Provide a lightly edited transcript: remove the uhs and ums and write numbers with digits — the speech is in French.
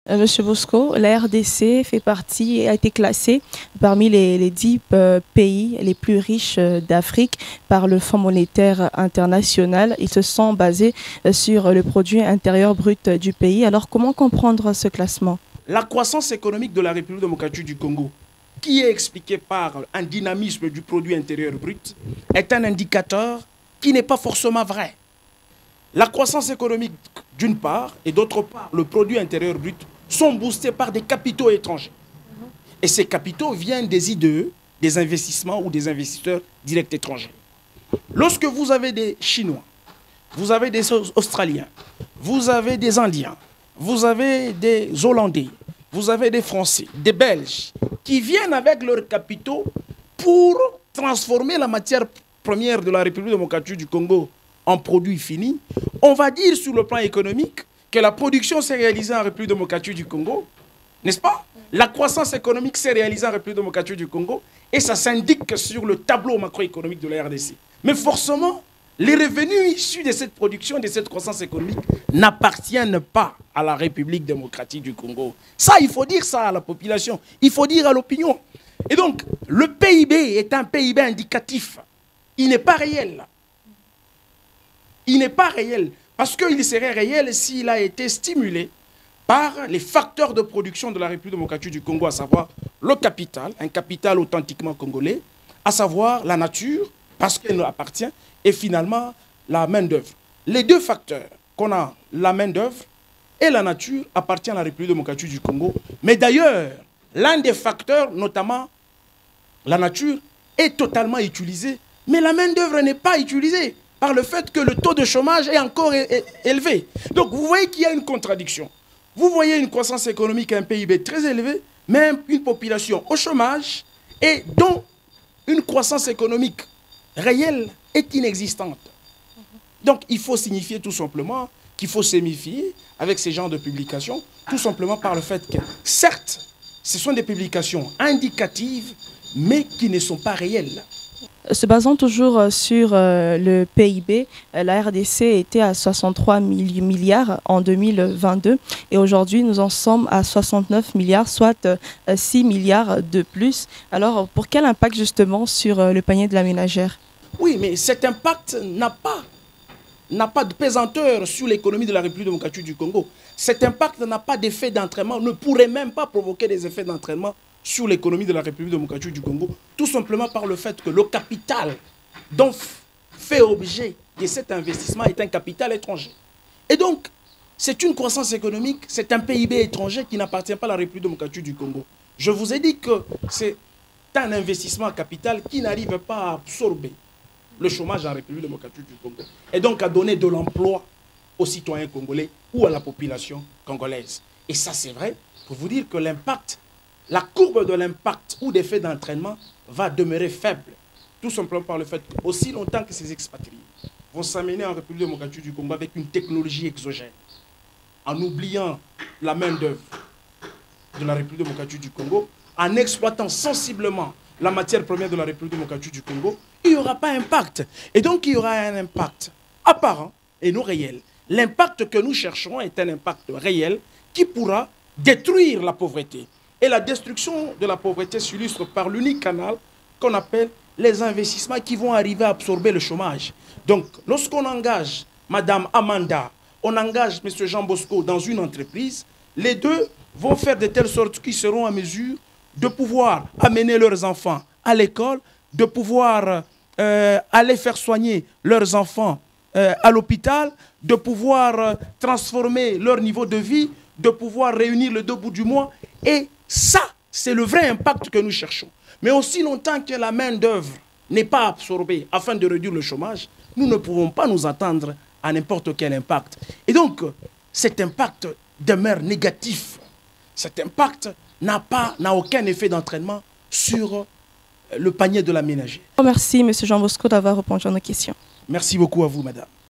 Monsieur Bosco, la RDC fait partie et a été classée parmi les 10 pays les plus riches d'Afrique par le Fonds monétaire international. Ils se sont basés sur le produit intérieur brut du pays. Alors, comment comprendre ce classement? La croissance économique de la République démocratique du Congo, qui est expliquée par un dynamisme du produit intérieur brut, est un indicateur qui n'est pas forcément vrai. La croissance économique, d'une part, et d'autre part, le produit intérieur brut, sont boostés par des capitaux étrangers. Et ces capitaux viennent des IDE, des investissements ou des investisseurs directs étrangers. Lorsque vous avez des Chinois, vous avez des Australiens, vous avez des Indiens, vous avez des Hollandais, vous avez des Français, des Belges, qui viennent avec leurs capitaux pour transformer la matière première de la République démocratique du Congo en produit fini, on va dire sur le plan économique que la production s'est réalisée en République démocratique du Congo, n'est-ce pas? La croissance économique s'est réalisée en République démocratique du Congo et ça s'indique sur le tableau macroéconomique de la RDC. Mais forcément, les revenus issus de cette production, de cette croissance économique, n'appartiennent pas à la République démocratique du Congo. Ça, il faut dire ça à la population, il faut dire à l'opinion. Et donc, le PIB est un PIB indicatif. Il n'est pas réel. Il n'est pas réel, parce qu'il serait réel s'il a été stimulé par les facteurs de production de la République démocratique du Congo, à savoir le capital, un capital authentiquement congolais, à savoir la nature, parce qu'elle nous appartient, et finalement la main-d'œuvre. Les deux facteurs qu'on a, la main-d'œuvre et la nature, appartiennent à la République démocratique du Congo. Mais d'ailleurs, l'un des facteurs, notamment la nature, est totalement utilisé, mais la main-d'œuvre n'est pas utilisée par le fait que le taux de chômage est encore élevé. Donc vous voyez qu'il y a une contradiction. Vous voyez une croissance économique, un PIB très élevé, même une population au chômage et dont une croissance économique réelle est inexistante. Donc il faut signifier tout simplement qu'il faut se méfier avec ces genres de publications, tout simplement par le fait que, certes, ce sont des publications indicatives, mais qui ne sont pas réelles. Se basant toujours sur le PIB, la RDC était à 63 milliards en 2022 et aujourd'hui nous en sommes à 69 milliards, soit 6 milliards de plus. Alors pour quel impact justement sur le panier de la ménagère? Oui, mais cet impact n'a pas de pesanteur sur l'économie de la République démocratique du Congo. Cet impact n'a pas d'effet d'entraînement, ne pourrait même pas provoquer des effets d'entraînement sur l'économie de la République démocratique du Congo, tout simplement par le fait que le capital dont fait objet de cet investissement est un capital étranger. Et donc, c'est une croissance économique, c'est un PIB étranger qui n'appartient pas à la République démocratique du Congo. Je vous ai dit que c'est un investissement capital qui n'arrive pas à absorber le chômage en République démocratique du Congo et donc à donner de l'emploi aux citoyens congolais ou à la population congolaise. Et ça, c'est vrai pour vous dire que l'impact, la courbe de l'impact ou d'effet d'entraînement va demeurer faible. Tout simplement par le fait qu'aussi longtemps que ces expatriés vont s'amener en République démocratique du Congo avec une technologie exogène, en oubliant la main-d'œuvre de la République démocratique du Congo, en exploitant sensiblement la matière première de la République démocratique du Congo, il n'y aura pas d'impact. Et donc il y aura un impact apparent et non réel. L'impact que nous cherchons est un impact réel qui pourra détruire la pauvreté. Et la destruction de la pauvreté s'illustre par l'unique canal qu'on appelle les investissements qui vont arriver à absorber le chômage. Donc, lorsqu'on engage Madame Amanda, on engage M. Jean Bosco dans une entreprise, les deux vont faire de telle sorte qu'ils seront en mesure de pouvoir amener leurs enfants à l'école, de pouvoir aller faire soigner leurs enfants à l'hôpital, de pouvoir transformer leur niveau de vie, de pouvoir réunir le deux bouts du mois. Et ça, c'est le vrai impact que nous cherchons. Mais aussi longtemps que la main-d'œuvre n'est pas absorbée afin de réduire le chômage, nous ne pouvons pas nous attendre à n'importe quel impact. Et donc, cet impact demeure négatif. Cet impact n'a aucun effet d'entraînement sur le panier de la ménagère. Merci, M. Jean Bosco, d'avoir répondu à nos questions. Merci beaucoup à vous, madame.